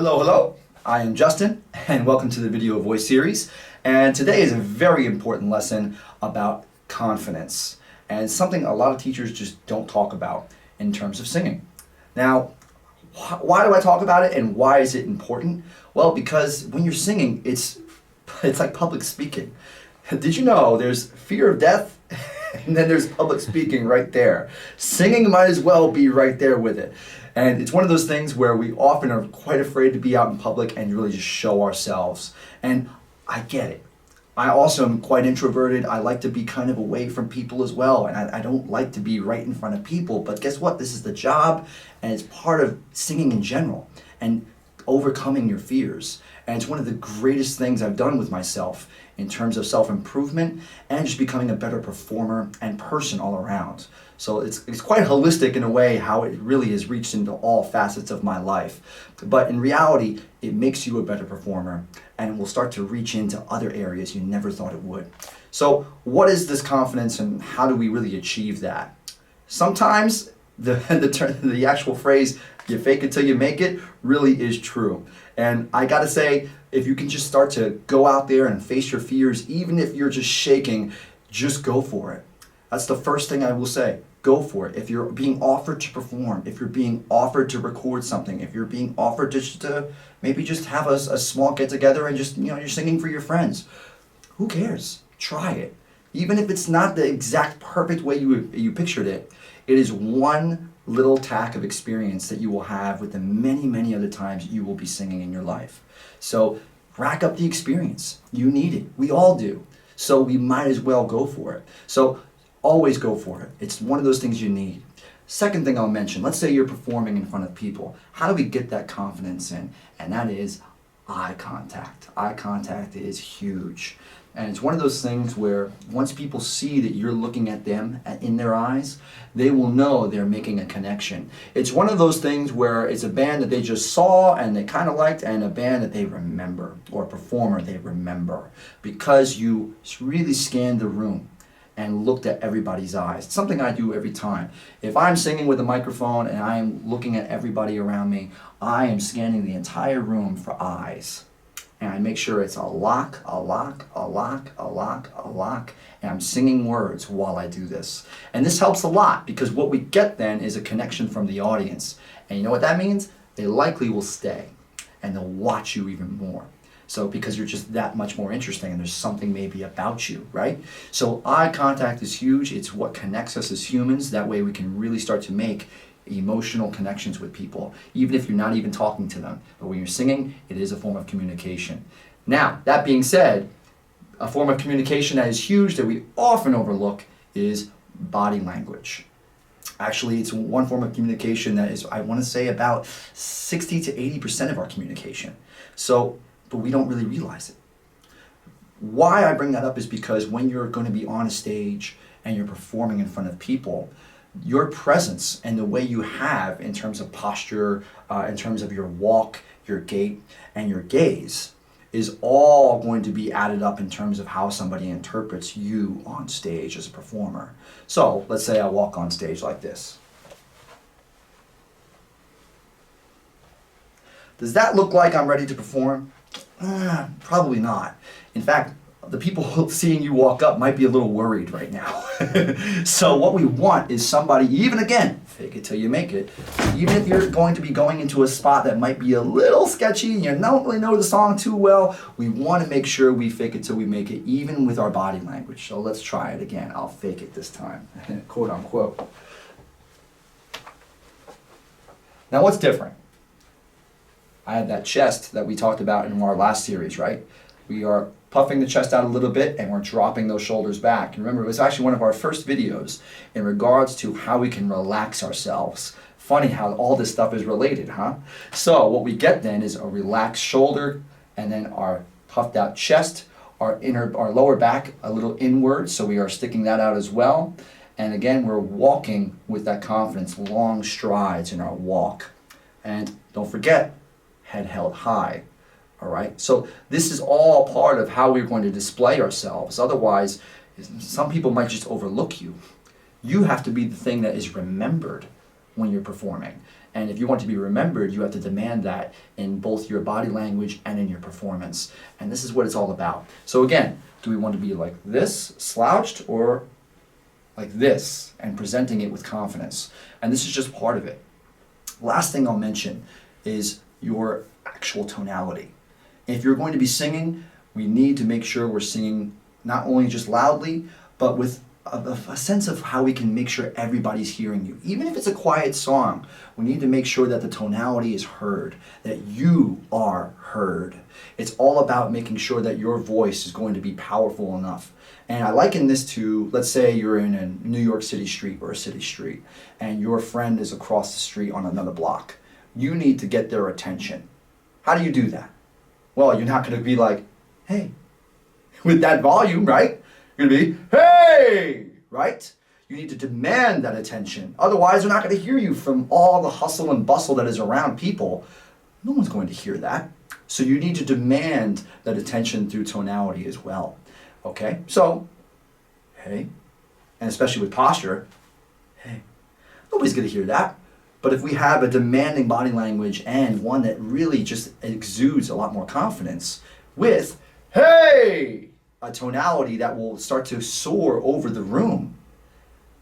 Hello, hello. I am Justin, and welcome to the Video Voice series. And today is a very important lesson about confidence, and something a lot of teachers just don't talk about in terms of singing. Now, why do I talk about it, and why is it important? Well, because when you're singing, it's like public speaking. Did you know there's fear of death, and then there's public speaking right there? Singing might as well be right there with it. And it's one of those things where we often are quite afraid to be out in public and really just show ourselves. And I get it. I also am quite introverted. I like to be kind of away from people as well. And I don't like to be right in front of people. But guess what? This is the job, and it's part of singing in general and overcoming your fears. And it's one of the greatest things I've done with myself in terms of self-improvement and just becoming a better performer and person all around. So it's quite holistic in a way how it really has reached into all facets of my life. But in reality, it makes you a better performer and will start to reach into other areas you never thought it would. So what is this confidence, and how do we really achieve that? Sometimes the actual phrase, you fake it till you make it, really is true. And I gotta say, if you can just start to go out there and face your fears, even if you're just shaking, just go for it. That's the first thing I will say. Go for it. If you're being offered to perform, if you're being offered to record something, if you're being offered to maybe just have a small get together and just, you're singing for your friends, who cares? Try it. Even if it's not the exact perfect way you pictured it, it is one little tack of experience that you will have with the many, many other times you will be singing in your life. So rack up the experience. You need it. We all do. So we might as well go for it. So always go for it. It's one of those things you need. Second thing I'll mention, let's say you're performing in front of people. How do we get that confidence in? And that is eye contact. Eye contact is huge. And it's one of those things where once people see that you're looking at them in their eyes, they will know they're making a connection. It's one of those things where it's a band that they just saw and they kind of liked, and a band that they remember, or a performer they remember, because you really scanned the room and looked at everybody's eyes. It's something I do every time. If I'm singing with a microphone and I am looking at everybody around me, I am scanning the entire room for eyes. And I make sure it's a lock, a lock, a lock, a lock, a lock, and I'm singing words while I do this. And this helps a lot, because what we get then is a connection from the audience. And you know what that means? They likely will stay, and they'll watch you even more. So because you're just that much more interesting, and there's something maybe about you, right? So eye contact is huge. It's what connects us as humans. That way we can really start to make emotional connections with people, even if you're not even talking to them. But when you're singing, it is a form of communication. Now, that being said, a form of communication that is huge that we often overlook is body language. Actually, it's one form of communication that is, I want to say, about 60 to 80% of our communication. But we don't really realize it. Why I bring that up is because when you're going to be on a stage and you're performing in front of people, your presence and the way you have in terms of posture, in terms of your walk, your gait, and your gaze is all going to be added up in terms of how somebody interprets you on stage as a performer. So let's say I walk on stage like this. Does that look like I'm ready to perform? Probably not. In fact, the people seeing you walk up might be a little worried right now. So what we want is somebody, even again, fake it till you make it, even if you're going to be going into a spot that might be a little sketchy and you don't really know the song too well, we want to make sure we fake it till we make it, even with our body language. So let's try it again. I'll fake it this time, quote unquote. Now what's different? I had that chest that we talked about in our last series, right? We are puffing the chest out a little bit and we're dropping those shoulders back. And remember, it was actually one of our first videos in regards to how we can relax ourselves. Funny how all this stuff is related, huh? So what we get then is a relaxed shoulder, and then our puffed out chest, our lower back a little inward, so we are sticking that out as well. And again, we're walking with that confidence, long strides in our walk. And don't forget, head held high. All right, so this is all part of how we're going to display ourselves. Otherwise, some people might just overlook you. You have to be the thing that is remembered when you're performing. And if you want to be remembered, you have to demand that in both your body language and in your performance. And this is what it's all about. So again, do we want to be like this, slouched, or like this, and presenting it with confidence? And this is just part of it. Last thing I'll mention is your actual tonality. If you're going to be singing, we need to make sure we're singing not only just loudly, but with a sense of how we can make sure everybody's hearing you. Even if it's a quiet song, we need to make sure that the tonality is heard, that you are heard. It's all about making sure that your voice is going to be powerful enough. And I liken this to, let's say you're in a New York City street or a city street, and your friend is across the street on another block. You need to get their attention. How do you do that? Well, you're not going to be like, hey, with that volume, right? You're going to be, hey, right? You need to demand that attention. Otherwise, they're not going to hear you from all the hustle and bustle that is around people. No one's going to hear that. So you need to demand that attention through tonality as well. Okay? So, hey, and especially with posture, hey, nobody's going to hear that. But if we have a demanding body language and one that really just exudes a lot more confidence with, hey, a tonality that will start to soar over the room,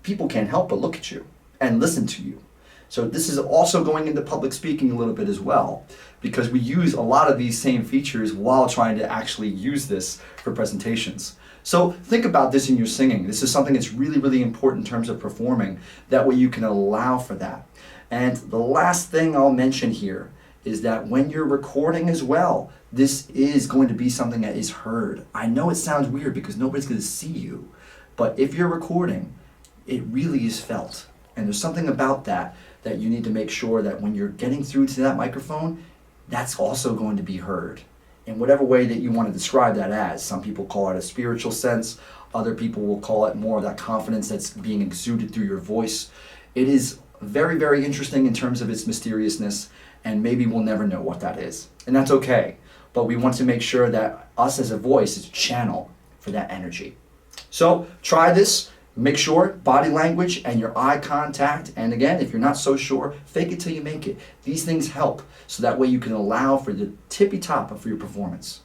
people can't help but look at you and listen to you. So this is also going into public speaking a little bit as well, because we use a lot of these same features while trying to actually use this for presentations. So think about this in your singing. This is something that's really, really important in terms of performing. That way you can allow for that. And the last thing I'll mention here is that when you're recording as well, this is going to be something that is heard. I know it sounds weird because nobody's going to see you, but if you're recording, it really is felt. And there's something about that that you need to make sure that when you're getting through to that microphone, that's also going to be heard. In whatever way that you want to describe that as. Some people call it a spiritual sense, other people will call it more of that confidence that's being exuded through your voice. It is very, very interesting in terms of its mysteriousness, and maybe we'll never know what that is. And that's okay. But we want to make sure that us as a voice is a channel for that energy. So try this. Make sure body language and your eye contact. And again, if you're not so sure, fake it till you make it. These things help. So that way you can allow for the tippy top of your performance.